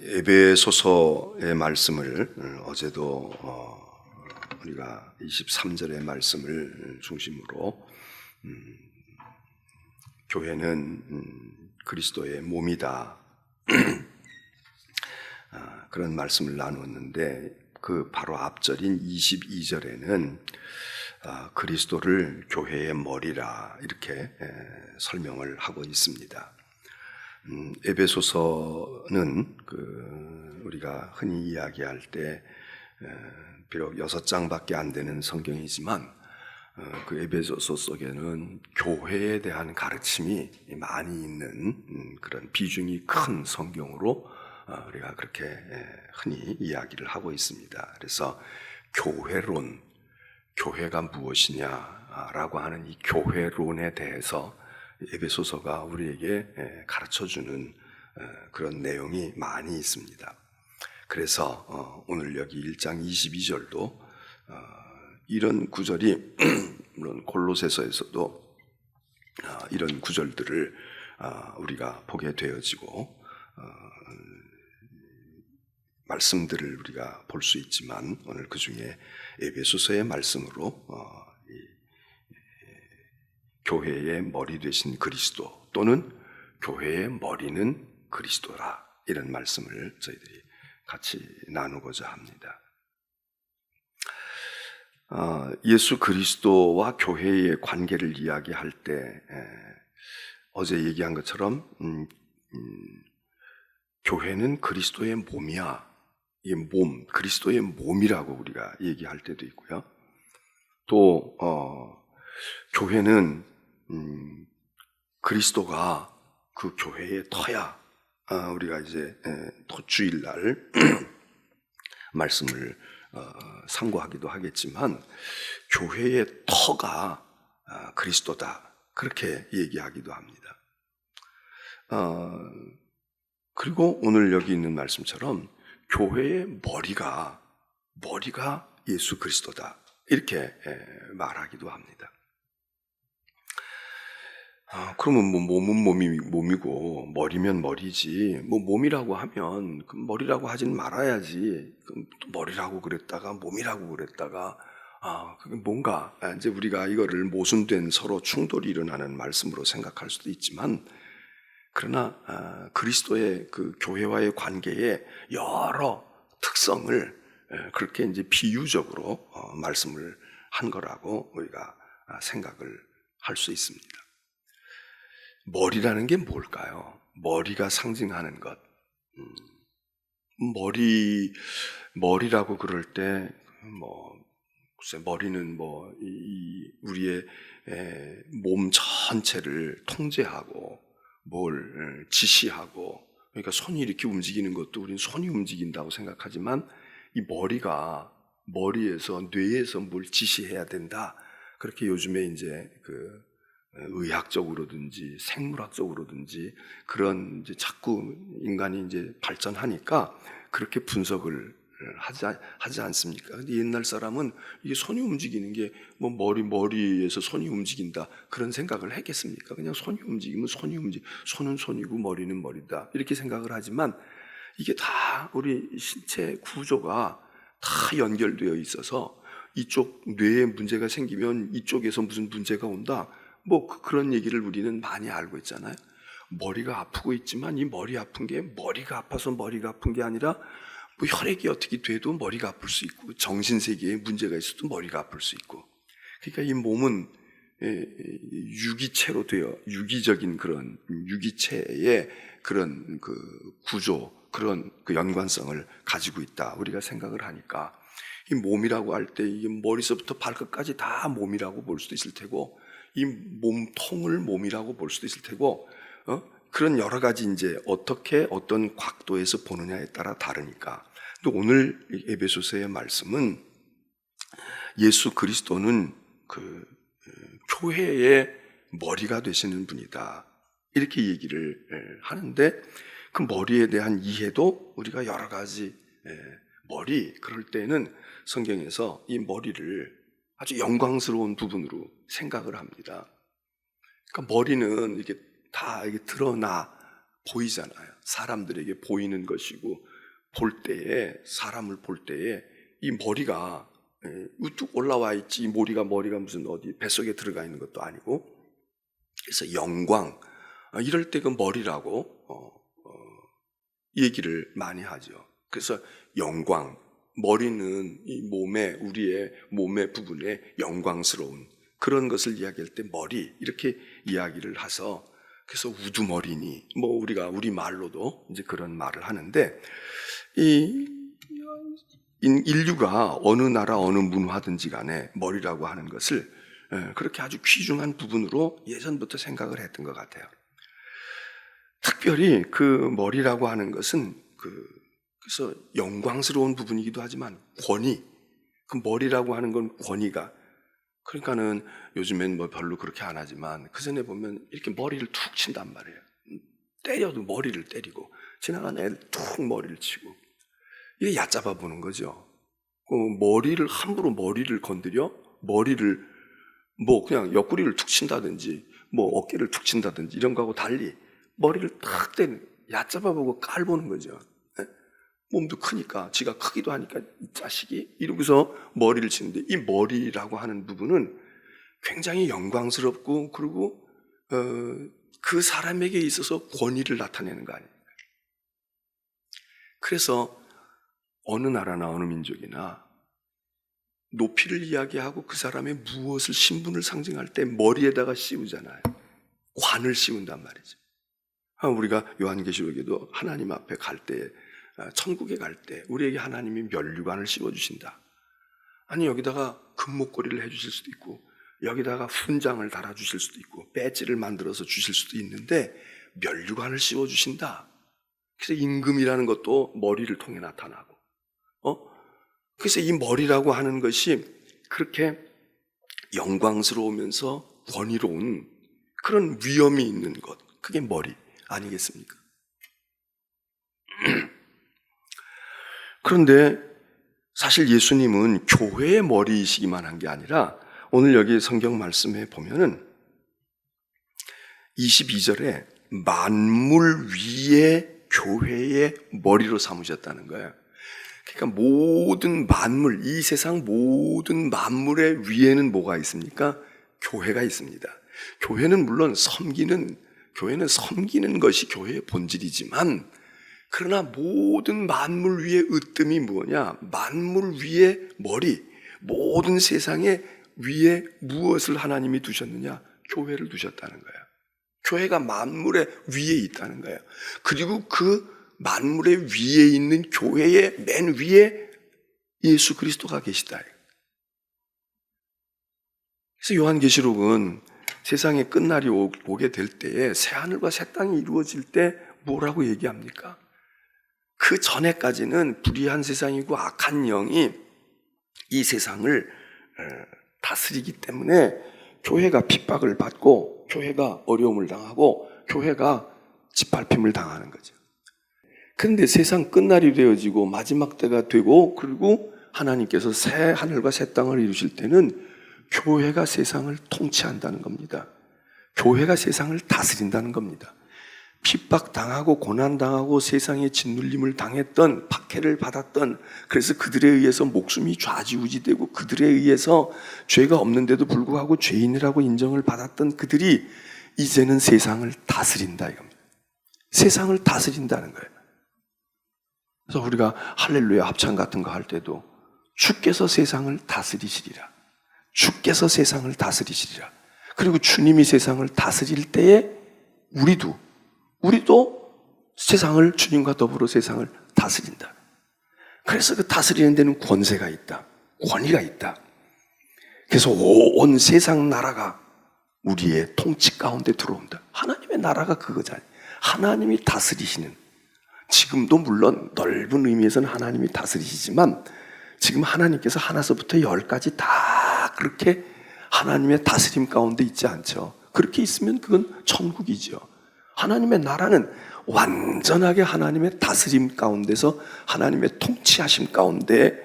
에베소서의 말씀을 어제도 우리가 23절의 말씀을 중심으로 교회는 그리스도의 몸이다 그런 말씀을 나누었는데, 그 바로 앞절인 22절에는 그리스도를 교회의 머리라 이렇게 설명을 하고 있습니다. 에베소서는 우리가 흔히 이야기할 때 비록 6장밖에 안 되는 성경이지만 그 에베소서 속에는 교회에 대한 가르침이 많이 있는 그런 비중이 큰 성경으로 우리가 그렇게 흔히 이야기를 하고 있습니다. 그래서 교회론, 교회가 무엇이냐라고 하는 이 교회론에 대해서 에베소서가 우리에게 가르쳐주는 그런 내용이 많이 있습니다. 그래서 오늘 여기 1장 22절도 이런 구절이 물론 골로새서에서도 이런 구절들을 우리가 보게 되어지고 말씀들을 우리가 볼 수 있지만, 오늘 그 중에 에베소서의 말씀으로 교회의 머리 되신 그리스도, 또는 교회의 머리는 그리스도라, 이런 말씀을 저희들이 같이 나누고자 합니다. 예수 그리스도와 교회의 관계를 이야기할 때 어제 얘기한 것처럼 교회는 그리스도의 몸이야. 이 몸, 그리스도의 몸이라고 우리가 얘기할 때도 있고요. 또 교회는 그리스도가 그 교회의 터야. 우리가 이제 주일날 말씀을 상고하기도 하겠지만, 교회의 터가 그리스도다, 그렇게 얘기하기도 합니다. 그리고 오늘 여기 있는 말씀처럼 교회의 머리가 예수 그리스도다, 이렇게 말하기도 합니다. 그러면 뭐 몸은 몸이고 머리면 머리지, 뭐 몸이라고 하면 그 머리라고 하진 말아야지. 그럼 또 머리라고 그랬다가 몸이라고 그랬다가 그게 뭔가 이제 우리가 이거를 모순된 서로 충돌이 일어나는 말씀으로 생각할 수도 있지만, 그러나 그리스도의 그 교회와의 관계의 여러 특성을 그렇게 이제 비유적으로 말씀을 한 거라고 우리가 생각을 할 수 있습니다. 머리라는 게 뭘까요? 머리가 상징하는 것. 머리라고 그럴 때 글쎄, 머리는 우리의 몸 전체를 통제하고 뭘 지시하고, 그러니까 손이 이렇게 움직이는 것도 우리는 손이 움직인다고 생각하지만, 이 머리에서 뇌에서 뭘 지시해야 된다, 그렇게 요즘에 이제 의학적으로든지 생물학적으로든지 그런 이제 자꾸 인간이 이제 발전하니까 그렇게 분석을 하지 않습니까? 근데 옛날 사람은 이게 손이 움직이는 게 머리에서 손이 움직인다, 그런 생각을 했겠습니까? 그냥 손이 움직이면 손은 손이고 머리는 머리다, 이렇게 생각을 하지만, 이게 다 우리 신체 구조가 다 연결되어 있어서 이쪽 뇌에 문제가 생기면 이쪽에서 무슨 문제가 온다, 그런 얘기를 우리는 많이 알고 있잖아요. 머리가 아프고 있지만 이 머리 아픈 게 머리가 아파서 머리가 아픈 게 아니라 혈액이 어떻게 돼도 머리가 아플 수 있고, 정신세계에 문제가 있어도 머리가 아플 수 있고. 그러니까 이 몸은 유기체로 되어, 유기적인 그런 유기체의 그런 그 구조, 그런 그 연관성을 가지고 있다, 우리가 생각을 하니까, 이 몸이라고 할 때 이게 머리서부터 발끝까지 다 몸이라고 볼 수도 있을 테고, 이 몸통을 몸이라고 볼 수도 있을 테고, 그런 여러 가지 이제 어떤 각도에서 보느냐에 따라 다르니까. 또 오늘 에베소서의 말씀은 예수 그리스도는 그 교회의 머리가 되시는 분이다, 이렇게 얘기를 하는데, 그 머리에 대한 이해도 우리가 여러 가지 그럴 때는 성경에서 이 머리를 아주 영광스러운 부분으로 생각을 합니다. 그러니까 머리는 이게 다 이게 드러나 보이잖아요. 사람들에게 보이는 것이고, 볼 때에, 사람을 볼 때에 이 머리가 우뚝 올라와 있지, 이 머리가 무슨 어디 뱃속에 들어가 있는 것도 아니고, 그래서 영광, 이럴 때 그 머리라고 얘기를 많이 하죠. 그래서 영광, 머리는 이 우리의 몸의 부분에 영광스러운 그런 것을 이야기할 때 머리, 이렇게 이야기를 해서, 그래서 우두머리니, 우리 말로도 이제 그런 말을 하는데, 인류가 어느 나라, 어느 문화든지 간에 머리라고 하는 것을 그렇게 아주 귀중한 부분으로 예전부터 생각을 했던 것 같아요. 특별히 그 머리라고 하는 것은 그래서 영광스러운 부분이기도 하지만 권위, 그 머리라고 하는 건 권위가, 그러니까는 요즘엔 별로 그렇게 안 하지만 그전에 보면 이렇게 머리를 툭 친단 말이에요. 때려도 머리를 때리고, 지나가는 애들 툭 머리를 치고, 이게 얕잡아 보는 거죠. 함부로 머리를 건드려, 머리를 그냥 옆구리를 툭 친다든지 어깨를 툭 친다든지 이런 거하고 달리 머리를 탁 얕잡아 보고 깔보는 거죠. 몸도 크니까, 지가 크기도 하니까 이 자식이 이러면서 머리를 치는데, 이 머리라고 하는 부분은 굉장히 영광스럽고, 그리고 그 사람에게 있어서 권위를 나타내는 거 아닙니까? 그래서 어느 나라나 어느 민족이나 높이를 이야기하고 그 사람의 무엇을, 신분을 상징할 때 머리에다가 씌우잖아요. 관을 씌운단 말이죠. 우리가 요한계시록에도 하나님 앞에 갈 때, 천국에 갈 때 우리에게 하나님이 면류관을 씌워주신다. 아니, 여기다가 금목걸이를 해주실 수도 있고, 여기다가 훈장을 달아주실 수도 있고, 배지를 만들어서 주실 수도 있는데 면류관을 씌워주신다. 그래서 임금이라는 것도 머리를 통해 나타나고, 그래서 이 머리라고 하는 것이 그렇게 영광스러우면서 권위로운 그런 위엄이 있는 것, 그게 머리 아니겠습니까? 그런데 사실 예수님은 교회의 머리이시기만 한 게 아니라, 오늘 여기 성경 말씀에 보면은 22절에 만물 위에 교회의 머리로 삼으셨다는 거예요. 그러니까 모든 만물, 이 세상 모든 만물의 위에는 뭐가 있습니까? 교회가 있습니다. 교회는 물론 섬기는 것이 교회의 본질이지만, 그러나 모든 만물 위의 으뜸이 뭐냐? 만물 위의 머리, 모든 세상의 위에 무엇을 하나님이 두셨느냐? 교회를 두셨다는 거예요. 교회가 만물의 위에 있다는 거예요. 그리고 그 만물의 위에 있는 교회의 맨 위에 예수 그리스도가 계시다. 그래서 요한계시록은 세상의 끝날이 오게 될 때에 새하늘과 새 땅이 이루어질 때 뭐라고 얘기합니까? 그 전에까지는 불의한 세상이고 악한 영이 이 세상을 다스리기 때문에 교회가 핍박을 받고, 교회가 어려움을 당하고, 교회가 짓밟힘을 당하는 거죠. 그런데 세상 끝날이 되어지고 마지막 때가 되고, 그리고 하나님께서 새 하늘과 새 땅을 이루실 때는 교회가 세상을 통치한다는 겁니다. 교회가 세상을 다스린다는 겁니다. 핍박당하고 고난당하고 세상에 짓눌림을 당했던, 박해를 받았던, 그래서 그들에 의해서 목숨이 좌지우지되고 그들에 의해서 죄가 없는데도 불구하고 죄인이라고 인정을 받았던 그들이 이제는 세상을 다스린다 이겁니다. 세상을 다스린다는 거예요. 그래서 우리가 할렐루야 합창 같은 거 할 때도 주께서 세상을 다스리시리라, 주께서 세상을 다스리시리라. 그리고 주님이 세상을 다스릴 때에 우리도 세상을, 주님과 더불어 세상을 다스린다. 그래서 그 다스리는 데는 권세가 있다, 권위가 있다. 그래서 온 세상 나라가 우리의 통치 가운데 들어온다. 하나님의 나라가 그거잖아요. 하나님이 다스리시는, 지금도 물론 넓은 의미에서는 하나님이 다스리시지만, 지금 하나님께서 하나서부터 열까지 다 그렇게 하나님의 다스림 가운데 있지 않죠. 그렇게 있으면 그건 천국이죠. 하나님의 나라는 완전하게 하나님의 다스림 가운데서, 하나님의 통치하심 가운데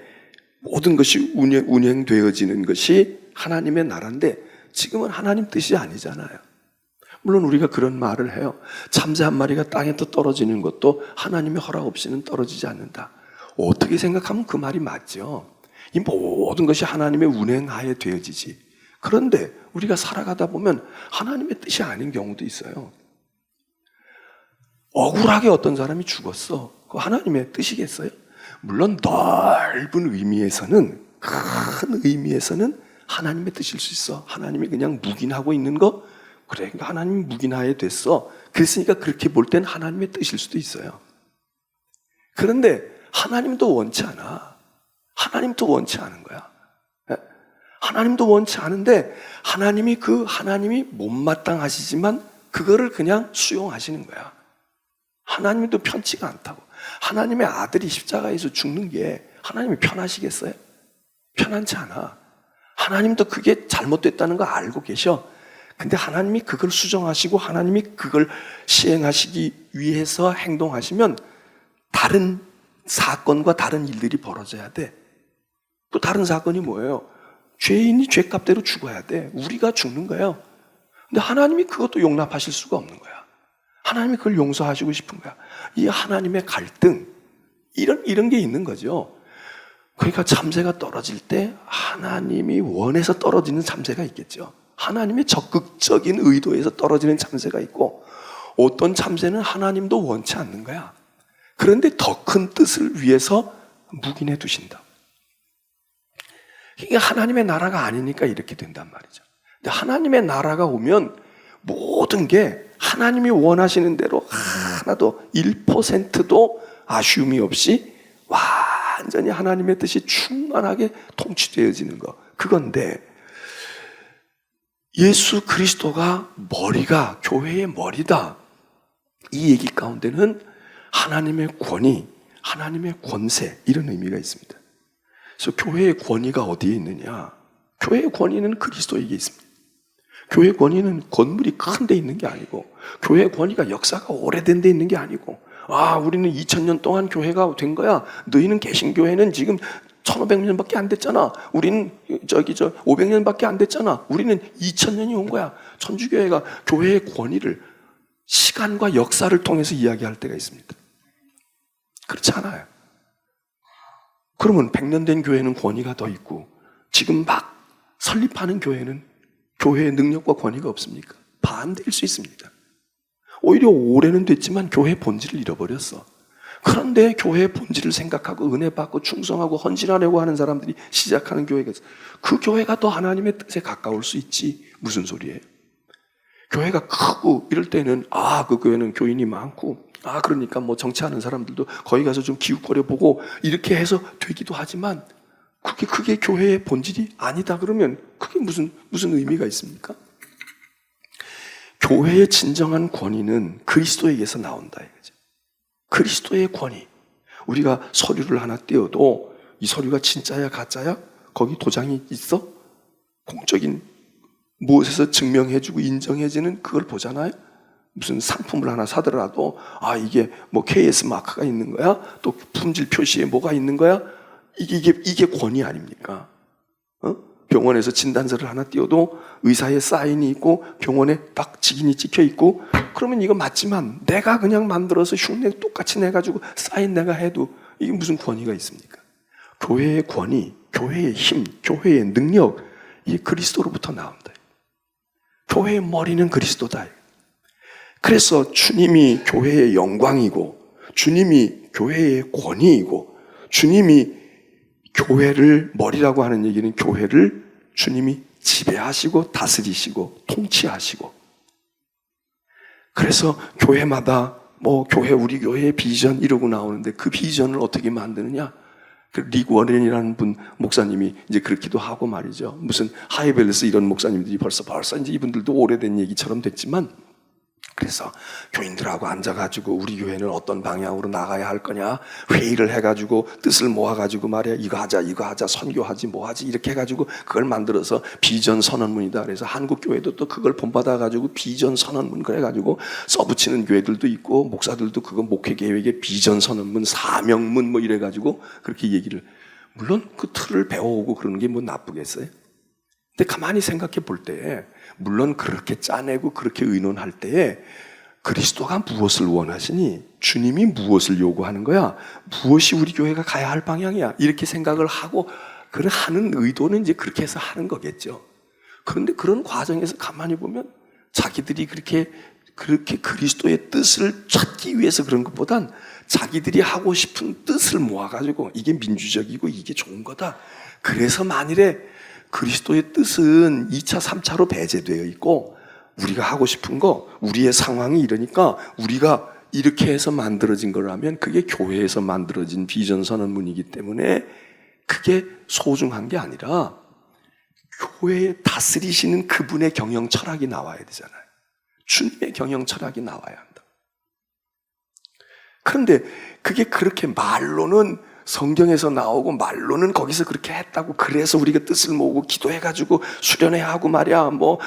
모든 것이 운행되어지는 것이 하나님의 나라인데, 지금은 하나님 뜻이 아니잖아요. 물론 우리가 그런 말을 해요. 참새 한 마리가 땅에 떨어지는 것도 하나님의 허락 없이는 떨어지지 않는다. 어떻게 생각하면 그 말이 맞죠. 이 모든 것이 하나님의 운행하에 되어지지. 그런데 우리가 살아가다 보면 하나님의 뜻이 아닌 경우도 있어요. 억울하게 어떤 사람이 죽었어. 그거 하나님의 뜻이겠어요? 물론 넓은 의미에서는, 큰 의미에서는 하나님의 뜻일 수 있어. 하나님이 그냥 묵인하고 있는 거, 그래, 그러니까 하나님이 묵인하에 됐어. 그랬으니까 그렇게 볼 땐 하나님의 뜻일 수도 있어요. 그런데 하나님도 원치 않아. 하나님도 원치 않은 거야. 하나님도 원치 않은데 하나님이 못마땅하시지만 그거를 그냥 수용하시는 거야. 하나님도 편치가 않다고. 하나님의 아들이 십자가에서 죽는 게 하나님이 편하시겠어요? 편하지 않아. 하나님도 그게 잘못됐다는 거 알고 계셔. 근데 하나님이 그걸 수정하시고 하나님이 그걸 시행하시기 위해서 행동하시면 다른 사건과 다른 일들이 벌어져야 돼. 또 다른 사건이 뭐예요? 죄인이 죄값대로 죽어야 돼. 우리가 죽는 거예요. 근데 하나님이 그것도 용납하실 수가 없는 거야. 하나님이 그걸 용서하시고 싶은 거야. 이 하나님의 갈등, 이런 게 있는 거죠. 그러니까 참새가 떨어질 때 하나님이 원해서 떨어지는 참새가 있겠죠. 하나님의 적극적인 의도에서 떨어지는 참새가 있고, 어떤 참새는 하나님도 원치 않는 거야. 그런데 더 큰 뜻을 위해서 묵인해 두신다. 이게 하나님의 나라가 아니니까 이렇게 된단 말이죠. 근데 하나님의 나라가 오면 모든 게 하나님이 원하시는 대로 하나도 1%도 아쉬움이 없이 완전히 하나님의 뜻이 충만하게 통치되어지는 거. 그건데 예수 그리스도가 머리가 교회의 머리다. 이 얘기 가운데는 하나님의 권위, 하나님의 권세, 이런 의미가 있습니다. 그래서 교회의 권위가 어디에 있느냐? 교회의 권위는 그리스도에게 있습니다. 교회의 권위는 건물이 큰 데 있는 게 아니고, 교회의 권위가 역사가 오래된 데 있는 게 아니고, 우리는 2000년 동안 교회가 된 거야. 너희는 개신교회는 지금 1500년밖에 안 됐잖아. 우리는 500년밖에 안 됐잖아. 우리는 2000년이 온 거야. 천주교회가 교회의 권위를 시간과 역사를 통해서 이야기할 때가 있습니다. 그렇지 않아요. 그러면 100년 된 교회는 권위가 더 있고, 지금 막 설립하는 교회는 교회의 능력과 권위가 없습니까? 반대일 수 있습니다. 오히려 오래는 됐지만 교회의 본질을 잃어버렸어. 그런데 교회의 본질을 생각하고 은혜 받고 충성하고 헌신하려고 하는 사람들이 시작하는 교회가 있어. 그 교회가 더 하나님의 뜻에 가까울 수 있지. 무슨 소리예요? 교회가 크고 이럴 때는 그 교회는 교인이 많고 그러니까 뭐 정치하는 사람들도 거기 가서 좀 기웃거려 보고 이렇게 해서 되기도 하지만, 그게 교회의 본질이 아니다 그러면 그게 무슨 의미가 있습니까? 교회의 진정한 권위는 그리스도에게서 나온다 이거죠. 그리스도의 권위. 우리가 서류를 하나 띄워도 이 서류가 진짜야 가짜야? 거기 도장이 있어? 공적인 무엇에서 증명해주고 인정해지는 그걸 보잖아요. 무슨 상품을 하나 사더라도 이게 뭐 KS 마크가 있는 거야? 또 품질 표시에 뭐가 있는 거야? 이게 권위 아닙니까? 병원에서 진단서를 하나 띄워도 의사의 사인이 있고 병원에 딱 직인이 찍혀 있고, 그러면 이거 맞지만 내가 그냥 만들어서 흉내 똑같이 내가지고 사인 내가 해도 이게 무슨 권위가 있습니까? 교회의 권위, 교회의 힘, 교회의 능력, 이게 그리스도로부터 나온다. 교회의 머리는 그리스도다. 그래서 주님이 교회의 영광이고, 주님이 교회의 권위이고, 주님이 교회를, 머리라고 하는 얘기는 교회를 주님이 지배하시고 다스리시고 통치하시고, 그래서 교회마다 우리 교회의 비전 이러고 나오는데 그 비전을 어떻게 만드느냐? 릭 워렌이라는 분 목사님이 이제 그렇기도 하고 말이죠. 무슨 하이벨스 이런 목사님들이 벌써 이제 이분들도 오래된 얘기처럼 됐지만, 그래서 교인들하고 앉아가지고 우리 교회는 어떤 방향으로 나가야 할 거냐 회의를 해가지고 뜻을 모아가지고 말이야, 이거 하자 선교하지 뭐하지 이렇게 해가지고 그걸 만들어서 비전 선언문이다. 그래서 한국 교회도 또 그걸 본받아가지고 비전 선언문 그래가지고 써붙이는 교회들도 있고, 목사들도 그거 목회 계획의 비전 선언문 사명문 뭐 이래가지고 그렇게 얘기를, 물론 그 틀을 배워오고 그러는 게 뭐 나쁘겠어요? 근데 가만히 생각해 볼 때, 물론 그렇게 짜내고 그렇게 의논할 때에 그리스도가 무엇을 원하시니? 주님이 무엇을 요구하는 거야? 무엇이 우리 교회가 가야 할 방향이야? 이렇게 생각을 하고 하는 의도는 이제 그렇게 해서 하는 거겠죠. 그런데 그런 과정에서 가만히 보면 자기들이 그렇게 그리스도의 뜻을 찾기 위해서 그런 것보단 자기들이 하고 싶은 뜻을 모아가지고 이게 민주적이고 이게 좋은 거다. 그래서 만일에 그리스도의 뜻은 2차, 3차로 배제되어 있고 우리가 하고 싶은 거, 우리의 상황이 이러니까 우리가 이렇게 해서 만들어진 거라면 그게 교회에서 만들어진 비전 선언문이기 때문에 그게 소중한 게 아니라 교회에 다스리시는 그분의 경영 철학이 나와야 되잖아요. 주님의 경영 철학이 나와야 한다. 그런데 그게 그렇게 말로는 성경에서 나오고 말로는 거기서 그렇게 했다고 그래서 우리가 뜻을 모으고 기도해가지고 수련회야 하고 말이야 뭐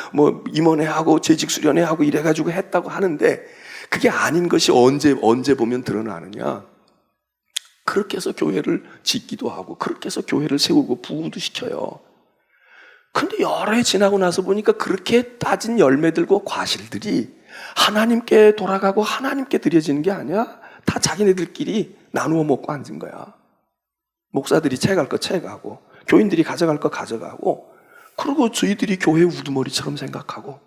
임원회야 하고 재직 수련회야 하고 이래가지고 했다고 하는데 그게 아닌 것이 언제 보면 드러나느냐. 그렇게 해서 교회를 짓기도 하고 그렇게 해서 교회를 세우고 부흥도 시켜요. 그런데 여러 해 지나고 나서 보니까 그렇게 따진 열매들과 과실들이 하나님께 돌아가고 하나님께 드려지는 게 아니야. 다 자기네들끼리 나누어 먹고 앉은 거야. 목사들이 채갈 거 채가고 교인들이 가져갈 거 가져가고 그리고 저희들이 교회 우두머리처럼 생각하고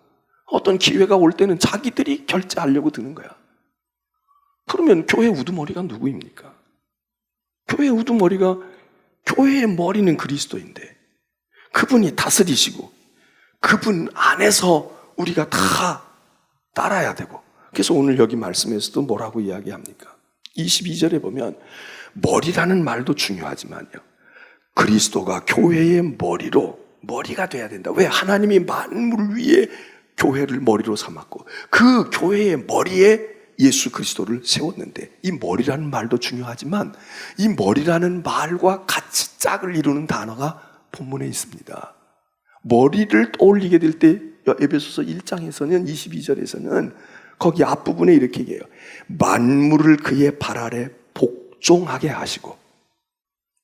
어떤 기회가 올 때는 자기들이 결제하려고 드는 거야. 그러면 교회 우두머리가 누구입니까? 교회 우두머리가 교회의 머리는 그리스도인데 그분이 다스리시고 그분 안에서 우리가 다 따라야 되고 그래서 오늘 여기 말씀에서도 뭐라고 이야기합니까? 22절에 보면 머리라는 말도 중요하지만요. 그리스도가 교회의 머리가 돼야 된다. 왜? 하나님이 만물 위에 교회를 머리로 삼았고 그 교회의 머리에 예수 그리스도를 세웠는데 이 머리라는 말도 중요하지만 이 머리라는 말과 같이 짝을 이루는 단어가 본문에 있습니다. 머리를 떠올리게 될 때 에베소서 1장에서는 22절에서는 거기 앞부분에 이렇게 얘기해요. 만물을 그의 발 아래 복종하게 하시고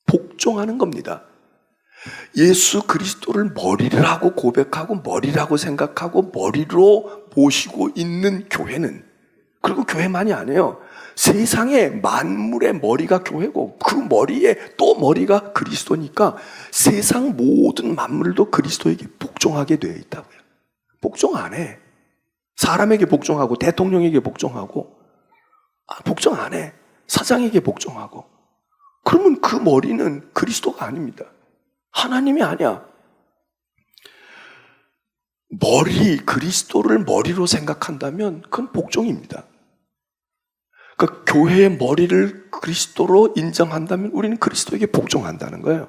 복종하는 겁니다. 예수 그리스도를 머리라고 고백하고 머리라고 생각하고 머리로 모시고 있는 교회는 그리고 교회만이 아니에요. 세상의 만물의 머리가 교회고 그 머리에 또 머리가 그리스도니까 세상 모든 만물도 그리스도에게 복종하게 되어 있다고요. 복종 안 해. 사람에게 복종하고 대통령에게 복종하고 복종 안 해. 사장에게 복종하고 그러면 그 머리는 그리스도가 아닙니다. 하나님이 아니야. 그리스도를 머리로 생각한다면 그건 복종입니다. 그러니까 교회의 머리를 그리스도로 인정한다면 우리는 그리스도에게 복종한다는 거예요.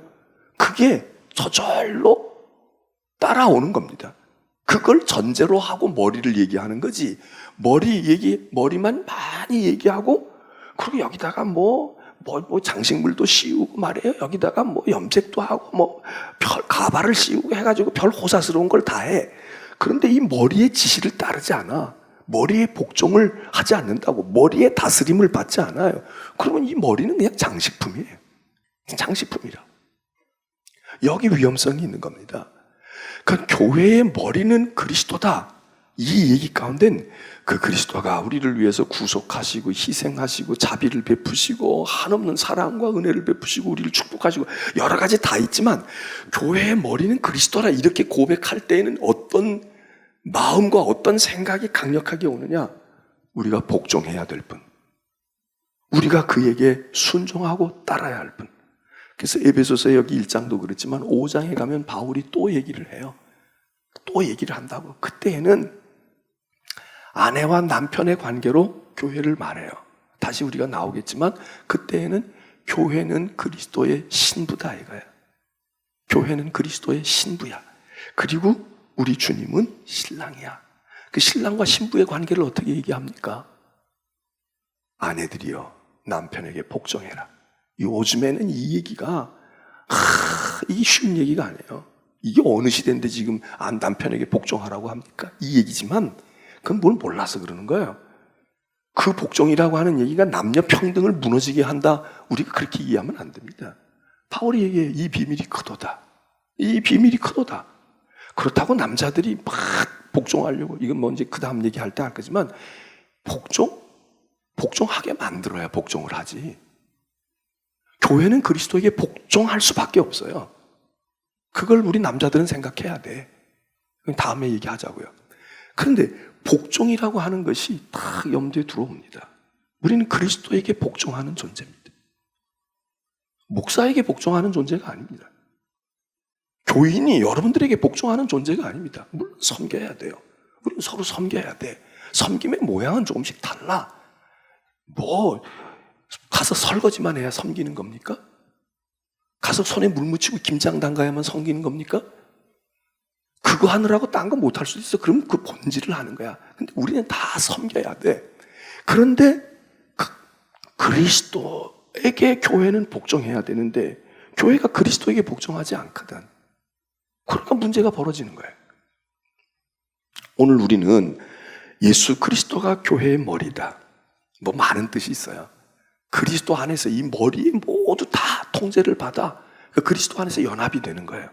그게 저절로 따라오는 겁니다. 그걸 전제로 하고 머리를 얘기하는 거지. 머리만 많이 얘기하고 그리고 여기다가 뭐 장식물도 씌우고 말이에요. 여기다가 뭐 염색도 하고 뭐 별 가발을 씌우고 해가지고 별 호사스러운 걸 다 해. 그런데 이 머리의 지시를 따르지 않아. 머리에 복종을 하지 않는다고. 머리에 다스림을 받지 않아요. 그러면 이 머리는 그냥 장식품이에요. 장식품이라. 여기 위험성이 있는 겁니다. 그러니까 교회의 머리는 그리스도다. 이 얘기 가운데는 그 그리스도가 우리를 위해서 구속하시고 희생하시고 자비를 베푸시고 한없는 사랑과 은혜를 베푸시고 우리를 축복하시고 여러 가지 다 있지만 교회의 머리는 그리스도라 이렇게 고백할 때에는 어떤 마음과 어떤 생각이 강력하게 오느냐? 우리가 복종해야 될 뿐. 우리가 그에게 순종하고 따라야 할 뿐. 그래서 에베소서 여기 1장도 그렇지만 5장에 가면 바울이 또 얘기를 해요. 또 얘기를 한다고. 그때에는 아내와 남편의 관계로 교회를 말해요. 다시 우리가 나오겠지만 그때에는 교회는 그리스도의 신부다 이거야. 교회는 그리스도의 신부야. 그리고 우리 주님은 신랑이야. 그 신랑과 신부의 관계를 어떻게 얘기합니까? 아내들이여 남편에게 복종해라. 요즘에는 이 얘기가 이게 쉬운 얘기가 아니에요. 이게 어느 시대인데 지금 남편에게 복종하라고 합니까? 이 얘기지만 그건 뭘 몰라서 그러는 거예요. 그 복종이라고 하는 얘기가 남녀 평등을 무너지게 한다. 우리가 그렇게 이해하면 안 됩니다. 바울이 얘기해. 이 비밀이 크도다. 이 비밀이 크도다. 그렇다고 남자들이 막 복종하려고 이건 뭐 이제 그 다음 얘기할 때 할 거지만 복종하게 만들어야 복종을 하지. 교회는 그리스도에게 복종할 수밖에 없어요. 그걸 우리 남자들은 생각해야 돼. 다음에 얘기하자고요. 그런데 복종이라고 하는 것이 다 염두에 들어옵니다. 우리는 그리스도에게 복종하는 존재입니다. 목사에게 복종하는 존재가 아닙니다. 교인이 여러분들에게 복종하는 존재가 아닙니다. 물론 섬겨야 돼요. 우리는 서로 섬겨야 돼. 섬김의 모양은 조금씩 달라. 가서 설거지만 해야 섬기는 겁니까? 가서 손에 물 묻히고 김장 담가야만 섬기는 겁니까? 그거 하느라고 딴 거 못 할 수 있어. 그럼 그 본질을 하는 거야. 근데 우리는 다 섬겨야 돼. 그런데 그리스도에게 교회는 복종해야 되는데 교회가 그리스도에게 복종하지 않거든. 그러니까 문제가 벌어지는 거예요. 오늘 우리는 예수 그리스도가 교회의 머리다. 많은 뜻이 있어요. 그리스도 안에서 이 머리에 모두 다 통제를 받아 그리스도 안에서 연합이 되는 거예요.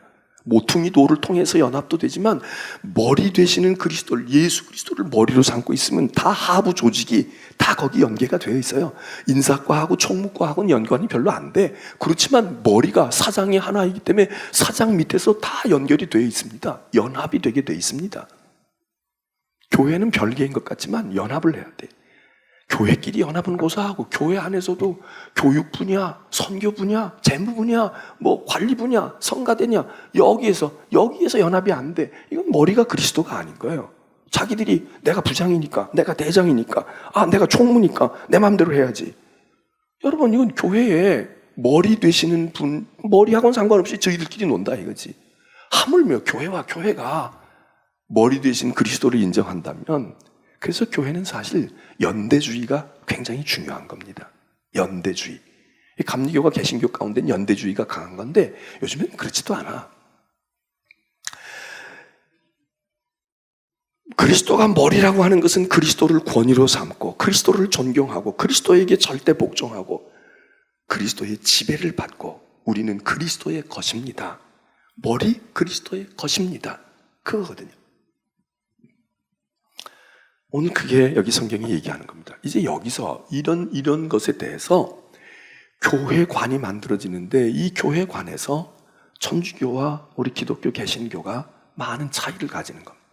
모퉁이 돌을 통해서 연합도 되지만 머리 되시는 그리스도를, 예수 그리스도를 머리로 삼고 있으면 다 하부 조직이 다 거기 연계가 되어 있어요. 인사과하고 총무과하고는 연관이 별로 안 돼. 그렇지만 머리가 사장이 하나이기 때문에 사장 밑에서 다 연결이 되어 있습니다. 연합이 되게 되어 있습니다. 교회는 별개인 것 같지만 연합을 해야 돼. 교회끼리 연합은 고사하고 교회 안에서도 교육 분야, 선교 분야, 재무 분야, 관리 분야, 성가대냐 여기에서 연합이 안 돼. 이건 머리가 그리스도가 아닌 거예요. 자기들이 내가 부장이니까, 내가 대장이니까, 내가 총무니까 내 마음대로 해야지. 여러분 이건 교회에 머리 되시는 분, 머리하고는 상관없이 저희들끼리 논다 이거지. 하물며 교회와 교회가 머리 되신 그리스도를 인정한다면 그래서 교회는 사실 연대주의가 굉장히 중요한 겁니다. 연대주의. 감리교가 개신교 가운데는 연대주의가 강한 건데 요즘엔 그렇지도 않아. 그리스도가 머리라고 하는 것은 그리스도를 권위로 삼고 그리스도를 존경하고 그리스도에게 절대 복종하고 그리스도의 지배를 받고 우리는 그리스도의 것입니다. 머리 그리스도의 것입니다. 그거거든요. 오늘 그게 여기 성경이 얘기하는 겁니다. 이제 여기서 이런 것에 대해서 교회관이 만들어지는데 이 교회관에서 천주교와 우리 기독교 개신교가 많은 차이를 가지는 겁니다.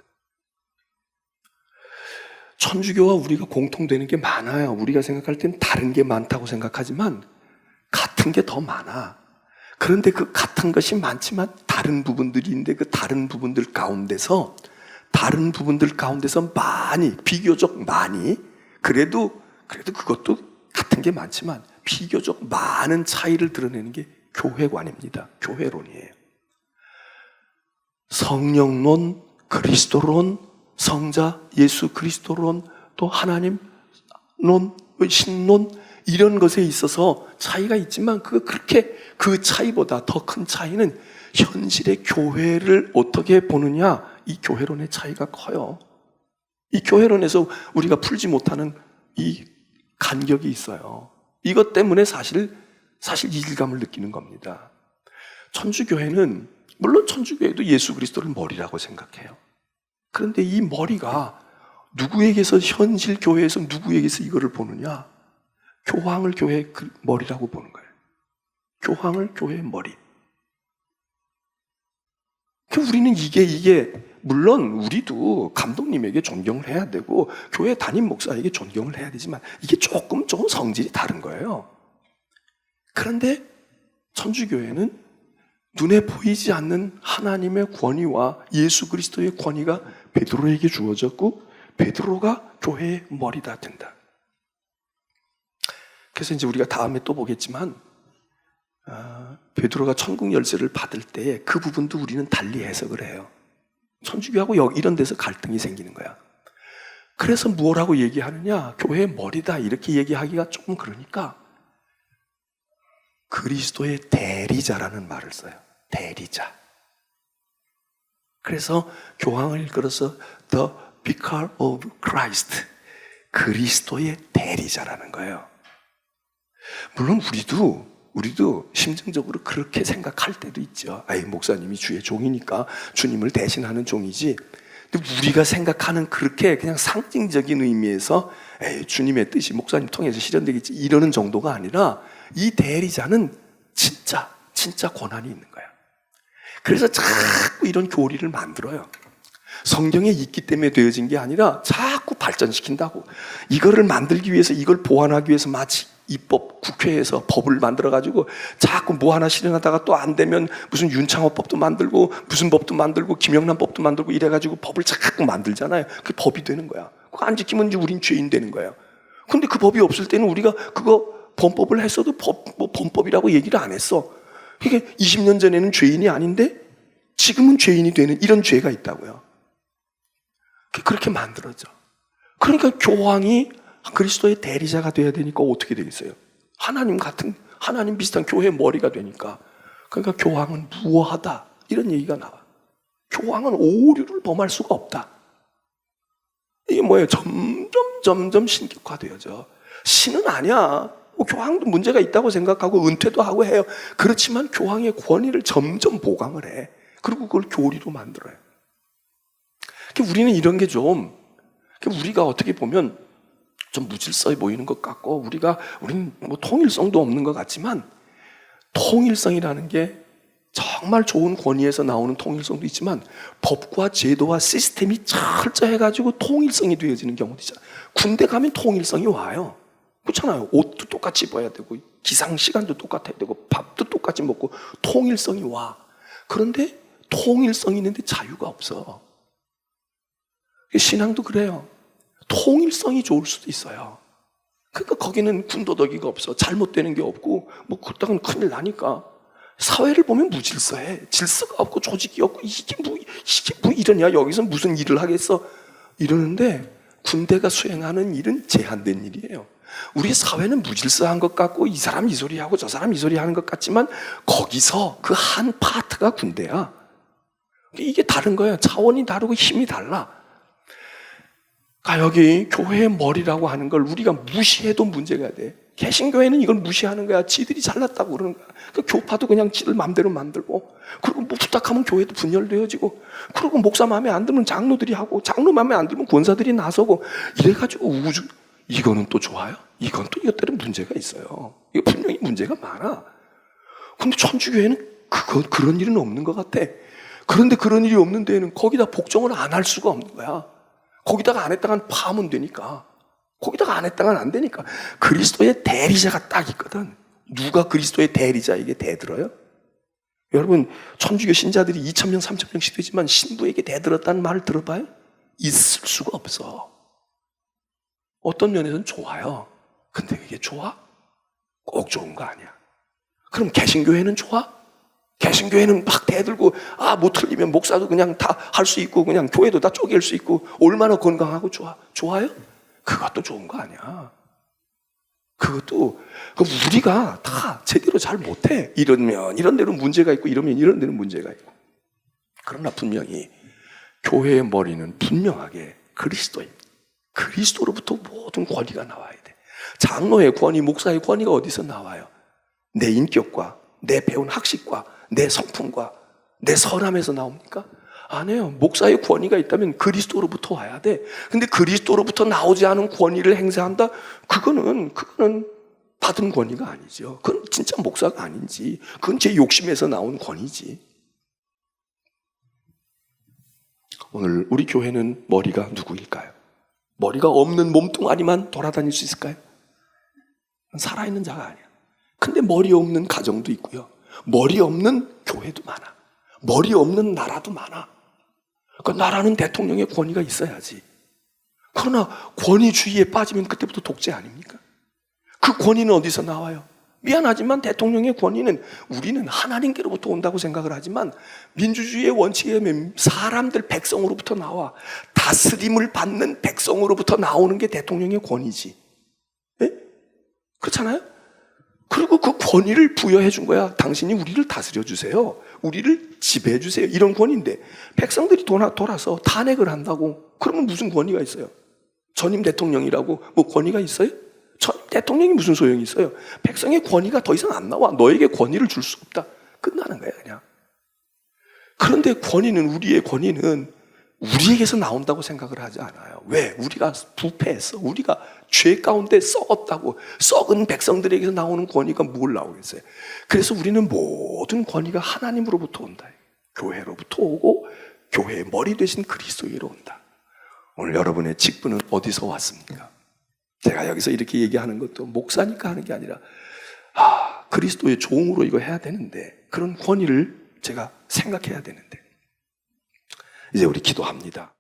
천주교와 우리가 공통되는 게 많아요. 우리가 생각할 땐 다른 게 많다고 생각하지만 같은 게 더 많아. 그런데 그 같은 것이 많지만 다른 부분들이 있는데 그 다른 부분들 가운데서 많이, 비교적 많이, 그래도 그것도 같은 게 많지만 비교적 많은 차이를 드러내는 게 교회관입니다. 교회론이에요. 성령론, 그리스도론, 성자, 예수 그리스도론, 또 하나님론, 신론, 이런 것에 있어서 차이가 있지만 그렇게 그 차이보다 더 큰 차이는 현실의 교회를 어떻게 보느냐, 이 교회론의 차이가 커요. 이 교회론에서 우리가 풀지 못하는 이 간격이 있어요. 이것 때문에 사실 이질감을 느끼는 겁니다. 천주교회는, 물론 천주교회도 예수 그리스도를 머리라고 생각해요. 그런데 이 머리가 누구에게서, 현실 교회에서 누구에게서 이거를 보느냐? 교황을 교회의 머리라고 보는 거예요. 교황을 교회의 머리. 우리는 이게 물론 우리도 감독님에게 존경을 해야 되고 교회 담임 목사에게 존경을 해야 되지만 이게 조금 성질이 다른 거예요. 그런데 천주교회는 눈에 보이지 않는 하나님의 권위와 예수 그리스도의 권위가 베드로에게 주어졌고 베드로가 교회의 머리다 된다. 그래서 이제 우리가 다음에 또 보겠지만 베드로가 천국 열쇠를 받을 때 그 부분도 우리는 달리 해석을 해요. 천주교하고 이런 데서 갈등이 생기는 거야. 그래서 뭐라고 얘기하느냐? 교회의 머리다 이렇게 얘기하기가 조금 그러니까 그리스도의 대리자라는 말을 써요. 대리자. 그래서 교황을 일컬어서 The Vicar of Christ, 그리스도의 대리자라는 거예요. 물론 우리도 심정적으로 그렇게 생각할 때도 있죠. 목사님이 주의 종이니까 주님을 대신하는 종이지. 근데 우리가 생각하는 그렇게 그냥 상징적인 의미에서 에이, 주님의 뜻이 목사님 통해서 실현되겠지 이러는 정도가 아니라 이 대리자는 진짜 권한이 있는 거야. 그래서 자꾸 이런 교리를 만들어요. 성경에 있기 때문에 되어진 게 아니라 자꾸 발전시킨다고. 이거를 만들기 위해서, 이걸 보완하기 위해서 마치 입법, 국회에서 법을 만들어가지고 자꾸 뭐 하나 실현하다가 또 안 되면 무슨 윤창호법도 만들고 무슨 법도 만들고 김영란법도 만들고 이래가지고 법을 자꾸 만들잖아요. 그게 법이 되는 거야. 그거 안 지키면 이제 우린 죄인 되는 거예요. 근데 그 법이 없을 때는 우리가 그거 범법을 했어도 범법이라고 얘기를 안 했어. 이게 20년 전에는 죄인이 아닌데 지금은 죄인이 되는 이런 죄가 있다고요. 그렇게 만들어져. 그러니까 교황이 그리스도의 대리자가 돼야 되니까 어떻게 되겠어요? 하나님 비슷한 교회의 머리가 되니까. 그러니까 교황은 무어하다 이런 얘기가 나와. 교황은 오류를 범할 수가 없다. 이게 뭐예요? 점점 신격화되어져. 신은 아니야. 교황도 문제가 있다고 생각하고 은퇴도 하고 해요. 그렇지만 교황의 권위를 점점 보강을 해. 그리고 그걸 교리로 만들어요. 우리는 이런 게 우리가 어떻게 보면 좀 무질서해 보이는 것 같고, 우리는 뭐 통일성도 없는 것 같지만, 통일성이라는 게 정말 좋은 권위에서 나오는 통일성도 있지만, 법과 제도와 시스템이 철저해가지고 통일성이 되어지는 경우도 있잖아요. 군대 가면 통일성이 와요. 그렇잖아요. 옷도 똑같이 입어야 되고, 기상 시간도 똑같아야 되고, 밥도 똑같이 먹고, 통일성이 와. 그런데 통일성이 있는데 자유가 없어. 신앙도 그래요. 통일성이 좋을 수도 있어요. 그러니까 거기는 군더더기가 없어. 잘못되는 게 없고, 뭐 그렇다고는 큰일 나니까. 사회를 보면 무질서해. 질서가 없고 조직이 없고 이게 뭐 이러냐. 여기서 무슨 일을 하겠어. 이러는데 군대가 수행하는 일은 제한된 일이에요. 우리 사회는 무질서한 것 같고 이 사람 이 소리 하고 저 사람 이 소리 하는 것 같지만 거기서 그 한 파트가 군대야. 이게 다른 거야. 차원이 다르고 힘이 달라. 그러니까 여기 교회의 머리라고 하는 걸 우리가 무시해도 문제가 돼. 개신교회는 이걸 무시하는 거야. 지들이 잘났다고 그러는 거야. 그 교파도 그냥 지들 마음대로 만들고, 그리고 뭐 부탁하면 교회도 분열되어지고, 그리고 목사 마음에 안 들면 장로들이 하고, 장로 마음에 안 들면 권사들이 나서고, 이래가지고 이거는 또 좋아요? 이건 또 이것들은 문제가 있어요. 이거 분명히 문제가 많아. 근데 천주교회는 그런 일은 없는 것 같아. 그런데 그런 일이 없는 데에는 거기다 복종을 안 할 수가 없는 거야. 거기다가 안 했다간 파하면 되니까. 거기다가 안 했다간 안 되니까. 그리스도의 대리자가 딱 있거든. 누가 그리스도의 대리자에게 대들어요? 여러분, 천주교 신자들이 2000명, 3000명씩 되지만 신부에게 대들었다는 말을 들어봐요? 있을 수가 없어. 어떤 면에서는 좋아요. 근데 그게 좋아? 꼭 좋은 거 아니야. 그럼 개신교회는 좋아? 개신교회는 막 대들고, 못 틀리면 목사도 그냥 다 할 수 있고, 그냥 교회도 다 쪼갤 수 있고, 얼마나 건강하고 좋아요? 그것도 좋은 거 아니야. 그것도, 우리가 다 제대로 잘 못해. 이러면 이런 데로 문제가 있고, 이러면 이런 데는 문제가 있고. 그러나 분명히, 교회의 머리는 분명하게 그리스도입니다. 그리스도로부터 모든 권위가 나와야 돼. 장로의 권위, 목사의 권위가 어디서 나와요? 내 인격과, 내 배운 학식과, 내 성품과 내 선함에서 나옵니까? 아니에요. 목사의 권위가 있다면 그리스도로부터 와야 돼. 근데 그리스도로부터 나오지 않은 권위를 행사한다? 그거는 받은 권위가 아니죠. 그건 진짜 목사가 아닌지. 그건 제 욕심에서 나온 권위지. 오늘 우리 교회는 머리가 누구일까요? 머리가 없는 몸뚱아리만 돌아다닐 수 있을까요? 살아있는 자가 아니야. 근데 머리 없는 가정도 있고요. 머리 없는 교회도 많아. 머리 없는 나라도 많아. 그러니까 나라는 대통령의 권위가 있어야지. 그러나 권위주의에 빠지면 그때부터 독재 아닙니까? 그 권위는 어디서 나와요? 미안하지만 대통령의 권위는 우리는 하나님께로부터 온다고 생각을 하지만 민주주의의 원칙에 의하면 사람들, 백성으로부터 나와. 다스림을 받는 백성으로부터 나오는 게 대통령의 권위지. 네? 그렇잖아요? 그리고 그 권위를 부여해 준 거야. 당신이 우리를 다스려 주세요. 우리를 지배해 주세요. 이런 권위인데 백성들이 돌아서 탄핵을 한다고 그러면 무슨 권위가 있어요? 전임 대통령이라고 뭐 권위가 있어요? 전임 대통령이 무슨 소용이 있어요? 백성의 권위가 더 이상 안 나와. 너에게 권위를 줄 수 없다. 끝나는 거야 그냥. 그런데 우리의 권위는 우리에게서 나온다고 생각을 하지 않아요. 왜? 우리가 부패했어. 우리가 죄 가운데 썩었다고. 썩은 백성들에게서 나오는 권위가 뭘 나오겠어요? 그래서 우리는 모든 권위가 하나님으로부터 온다. 교회로부터 오고 교회의 머리 되신 그리스도에게로 온다. 오늘 여러분의 직분은 어디서 왔습니까? 제가 여기서 이렇게 얘기하는 것도 목사니까 하는 게 아니라 그리스도의 종으로 이거 해야 되는데, 그런 권위를 제가 생각해야 되는데, 이제 우리 기도합니다.